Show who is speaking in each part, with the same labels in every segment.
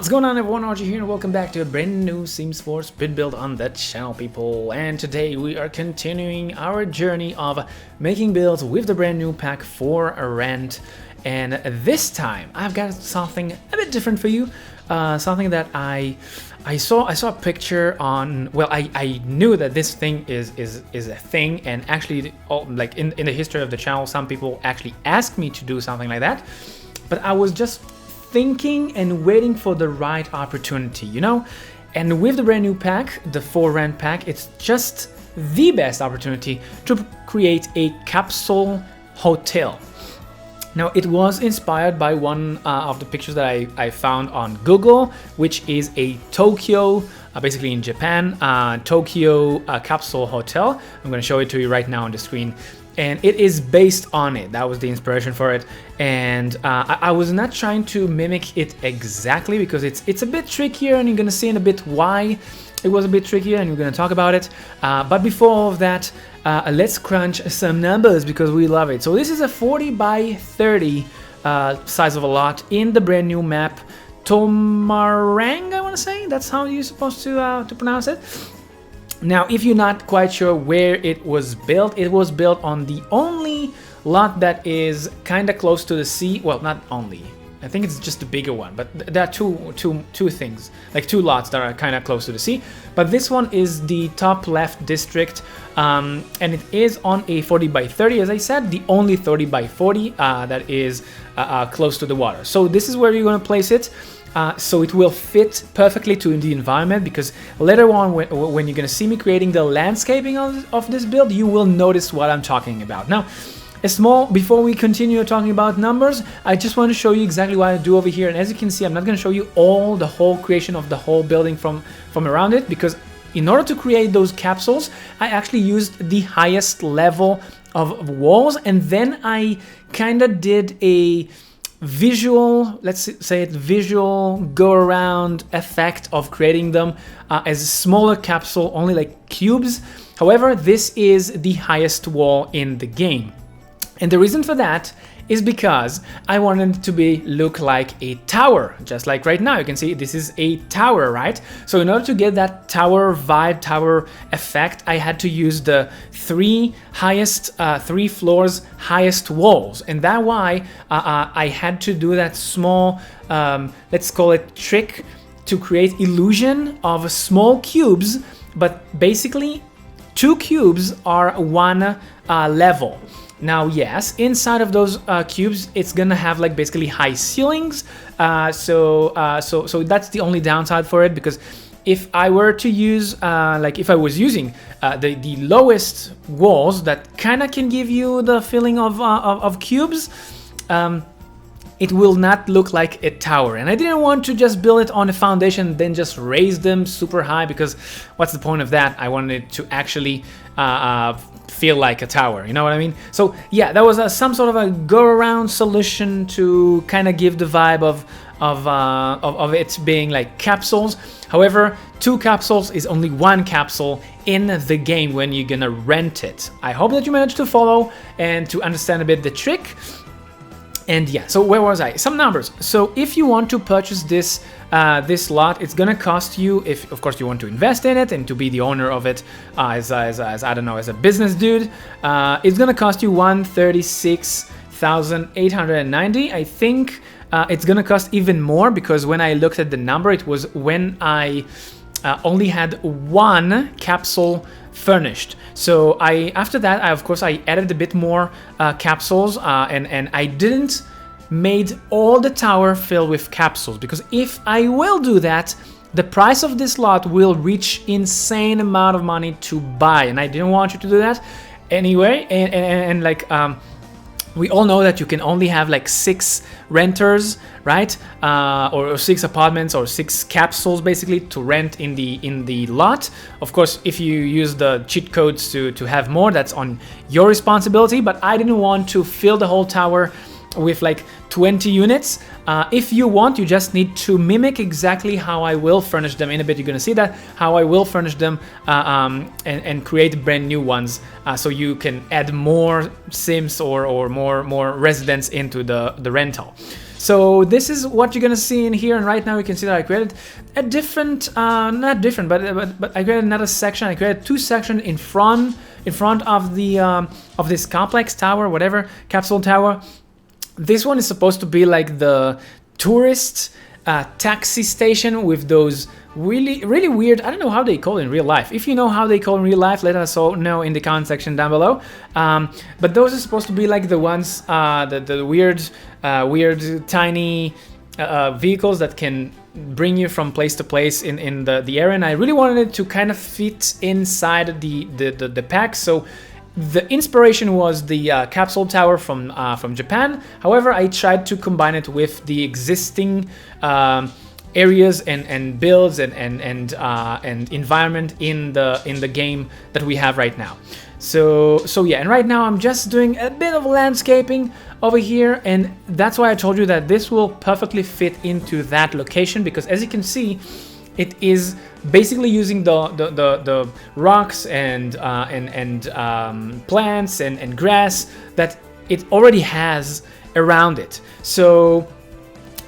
Speaker 1: What's going on, everyone? RG here and welcome back to a brand new Sims 4 speed build on the channel, people. And today we are continuing our journey of making builds with the brand new pack for rent. And this time I've got something a bit different for you, something that I saw a picture on. Well, I knew that this thing is a thing, and actually, like in the history of the channel, some people actually asked me to do something like that, but I was just thinking and waiting for the right opportunity, you know? And with the brand new pack, the for rent pack, it's just the best opportunity to create a capsule hotel. Now, it was inspired by one of the pictures that I found on Google, which is a Tokyo, basically in Japan, Tokyo capsule hotel. I'm going to show it to you right now on the screen. And it is based on it. That was the inspiration for it. And I was not trying to mimic it exactly because it's a bit trickier, and you're going to see in a bit why it was a bit trickier, and we're going to talk about it. But before all of that, let's crunch some numbers because we love it. So this is a 40 by 30 size of a lot in the brand new map Tomarang, I want to say. That's how you're supposed to pronounce it. Now, if you're not quite sure where it was built on the only lot that is kind of close to the sea. Well, not only. I think it's just the bigger one, but there are two things, like two lots that are kind of close to the sea. But this one is the top left district, and it is on a 40 by 30, as I said, the only 30 by 40 that is close to the water. So this is where you're going to place it. So it will fit perfectly to the environment, because later on when you're going to see me creating the landscaping of this build, you will notice what I'm talking about. Now, before we continue talking about numbers, I just want to show you exactly what I do over here. And as you can see, I'm not going to show you the whole creation of the whole building from around it, because in order to create those capsules, I actually used the highest level of walls, and then I kind of did a visual, let's say it, visual go around effect of creating them as a smaller capsule, only like cubes. However, this is the highest wall in the game, and the reason for that is because I wanted it to look like a tower, just like right now. You can see this is a tower, right? So in order to get that tower vibe, tower effect, I had to use the three floors highest walls, and that's why I had to do that small, let's call it trick, to create illusion of small cubes, but basically two cubes are one level. Now, yes, inside of those cubes, it's gonna have like basically high ceilings. So that's the only downside for it, because if I were to use, if I was using the lowest walls that kind of can give you the feeling of cubes, it will not look like a tower. And I didn't want to just build it on a foundation, then just raise them super high, because what's the point of that? I wanted it to actually feel like a tower, you know what I mean? So yeah, that was some sort of a go-around solution to kind of give the vibe of it being like capsules. However, two capsules is only one capsule in the game when you're gonna rent it. I hope that you managed to follow and to understand a bit the trick. And yeah, so where was I? Some numbers. So if you want to purchase this this lot, it's gonna cost you, if of course you want to invest in it and to be the owner of it as I don't know, as a business dude, it's gonna cost you 136,890. I think it's gonna cost even more, because when I looked at the number, it was when I only had one capsule furnished. So after that, of course I added a bit more capsules, and I didn't made all the tower filled with capsules, because if I will do that, the price of this lot will reach insane amount of money to buy, and I didn't want you to do that anyway. And like we all know that you can only have like 6 renters, right? Or 6 apartments or 6 capsules basically to rent in the lot. Of course, if you use the cheat codes to have more, that's on your responsibility. But I didn't want to fill the whole tower with like 20 units. If you want, you just need to mimic exactly how I will furnish them. In a bit you're gonna see that, how I will furnish them, and create brand new ones, so you can add more Sims or more residents into the rental. So this is what you're gonna see in here, and right now you can see that I created a different, not different, but I created another section. I created 2 sections in front of the of this complex tower, whatever, capsule tower. This one is supposed to be like the tourist taxi station with those really weird, I don't know how they call it in real life. If you know how they call in real life, let us all know in the comment section down below. But those are supposed to be like the ones, the weird tiny vehicles that can bring you from place to place in the area, and I really wanted it to kind of fit inside the pack. So the inspiration was the capsule tower from Japan. However, I tried to combine it with the existing areas and builds and environment in the game that we have right now. So yeah, and right now I'm just doing a bit of landscaping over here, and that's why I told you that this will perfectly fit into that location, because as you can see, it is basically using the rocks and plants and grass that it already has around it. So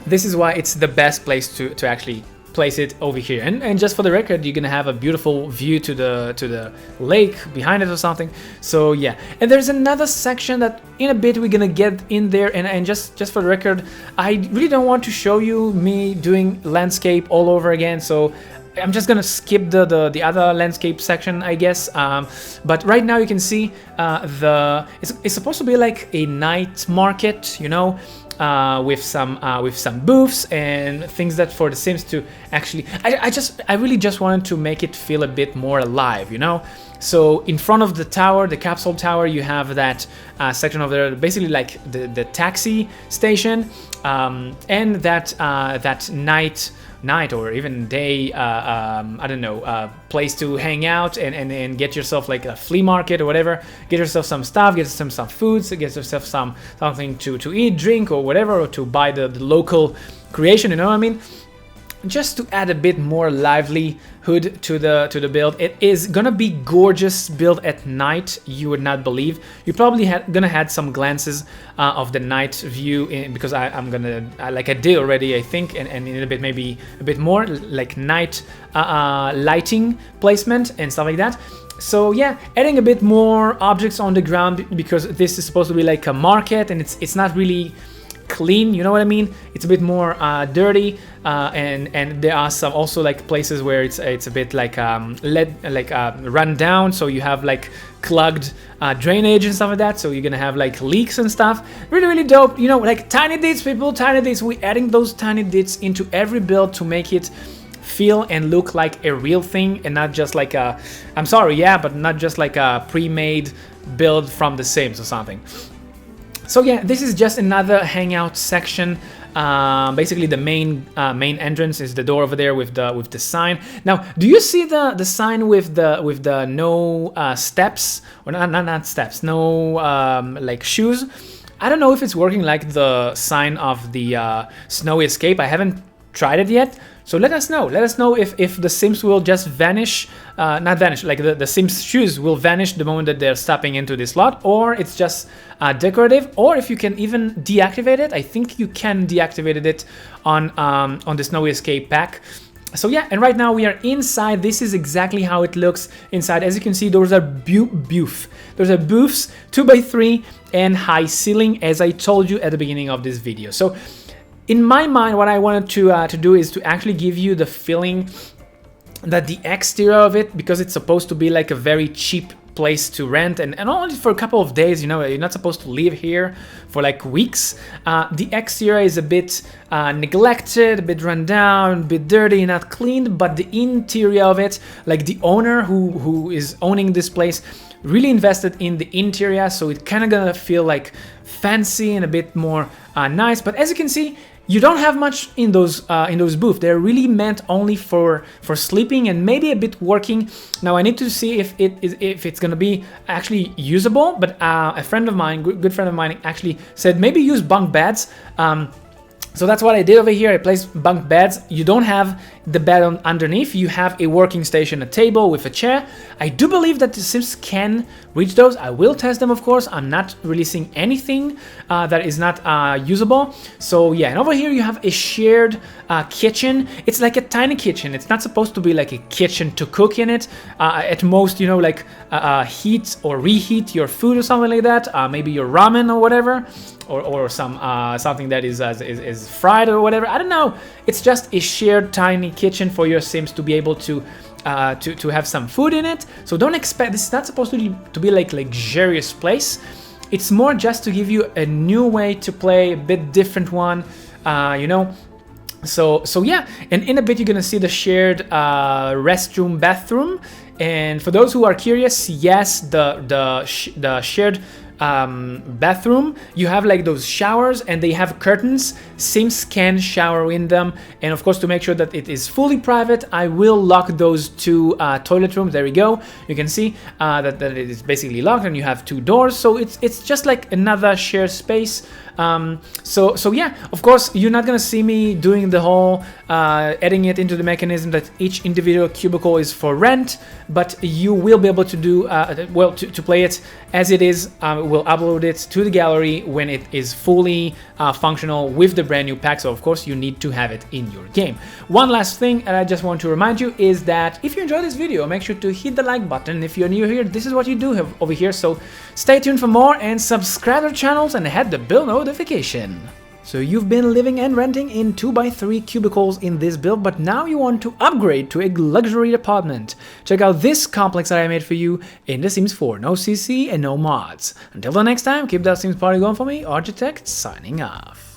Speaker 1: this is why it's the best place to actually place it over here. And just for the record, you're gonna have a beautiful view to the lake behind it or something. So yeah, and there's another section that in a bit we're gonna get in there, and just for the record, I really don't want to show you me doing landscape all over again, so I'm just gonna skip the other landscape section, I guess. But right now you can see it's supposed to be like a night market, you know, with some booths and things that for the Sims to actually, I really just wanted to make it feel a bit more alive, you know. So in front of the tower, the capsule tower, you have that section over there, basically like the taxi station, and that night or even day, I don't know, place to hang out and get yourself like a flea market or whatever. Get yourself some stuff, get yourself some foods, get yourself something to eat, drink, or whatever, or to buy the local creation. You know what I mean? Just to add a bit more livelihood to the build. It is gonna be gorgeous build at night. You would not believe. You probably gonna had some glances of the night view because I'm gonna like I did already, I think, and in a bit, maybe a bit more like night lighting placement and stuff like that. So yeah, adding a bit more objects on the ground, because this is supposed to be like a market, and it's not really clean, you know what I mean? It's a bit more dirty, and there are some also like places where it's a bit like run down, so you have like clogged drainage and stuff like that, so you're gonna have like leaks and stuff. Really dope, you know, like tiny bits, people, tiny bits. We're adding those tiny bits into every build to make it feel and look like a real thing, and not just like a, I'm sorry, yeah, but not just like a pre-made build from The Sims or something. So yeah, this is just another hangout section. Basically, the main entrance is the door over there with the sign. Now, do you see the sign with the no steps, or not steps, no like shoes? I don't know if it's working like the sign of the Snowy Escape. I haven't tried it yet. So let us know. Let us know if the Sims will just vanish, not vanish, like the Sims shoes will vanish the moment that they're stepping into this lot, or it's just decorative, or if you can even deactivate it. I think you can deactivate it on the Snowy Escape pack. So yeah, and right now we are inside. This is exactly how it looks inside. As you can see, those are booths. Those are booths, 2x3 and high ceiling, as I told you at the beginning of this video. So in my mind, what I wanted to do is to actually give you the feeling that the exterior of it, because it's supposed to be like a very cheap place to rent, and only for a couple of days, you know, you're not supposed to live here for like weeks. The exterior is a bit neglected, a bit run down, a bit dirty, not cleaned, but the interior of it, like the owner who is owning this place really invested in the interior, so it kind of gonna feel like fancy and a bit more nice. But as you can see, you don't have much in those booths. They're really meant only for sleeping and maybe a bit working. Now I need to see if it's gonna be actually usable. But a friend of mine, good friend of mine, actually said maybe use bunk beds. So that's what I did over here. I placed bunk beds. You don't have the bed underneath, you have a working station, a table with a chair. I do believe that the Sims can reach those. I will test them, of course. I'm not releasing anything that is not usable. So yeah, and over here you have a shared kitchen. It's like a tiny kitchen. It's not supposed to be like a kitchen to cook in it. At most, you know, like heat or reheat your food or something like that. Maybe your ramen or whatever, or some something that is fried or whatever. I don't know. It's just a shared tiny kitchen for your Sims to be able to have some food in it. So don't expect, this is not supposed to be like luxurious place. It's more just to give you a new way to play, a bit different one, you know. So yeah, and in a bit you're gonna see the shared restroom, bathroom. And for those who are curious, yes, the shared bathroom, you have like those showers and they have curtains. Sims can shower in them, and of course, to make sure that it is fully private, I will lock those two toilet rooms. There we go. You can see that it is basically locked, and you have two doors, so it's just like another shared space. So yeah, of course, you're not gonna see me doing the whole adding it into the mechanism that each individual cubicle is for rent, but you will be able to do well to play it as it is. We'll upload it to the gallery when it is fully functional with the brand new pack. So of course you need to have it in your game. One last thing that I just want to remind you is that if you enjoyed this video, make sure to hit the like button. If you're new here, this is what you do over here. So stay tuned for more and subscribe to our channels and hit the bell notification. So you've been living and renting in 2x3 cubicles in this build, but now you want to upgrade to a luxury apartment. Check out this complex that I made for you in The Sims 4. No CC and no mods. Until the next time, keep that Sims party going for me. RGeetect signing off.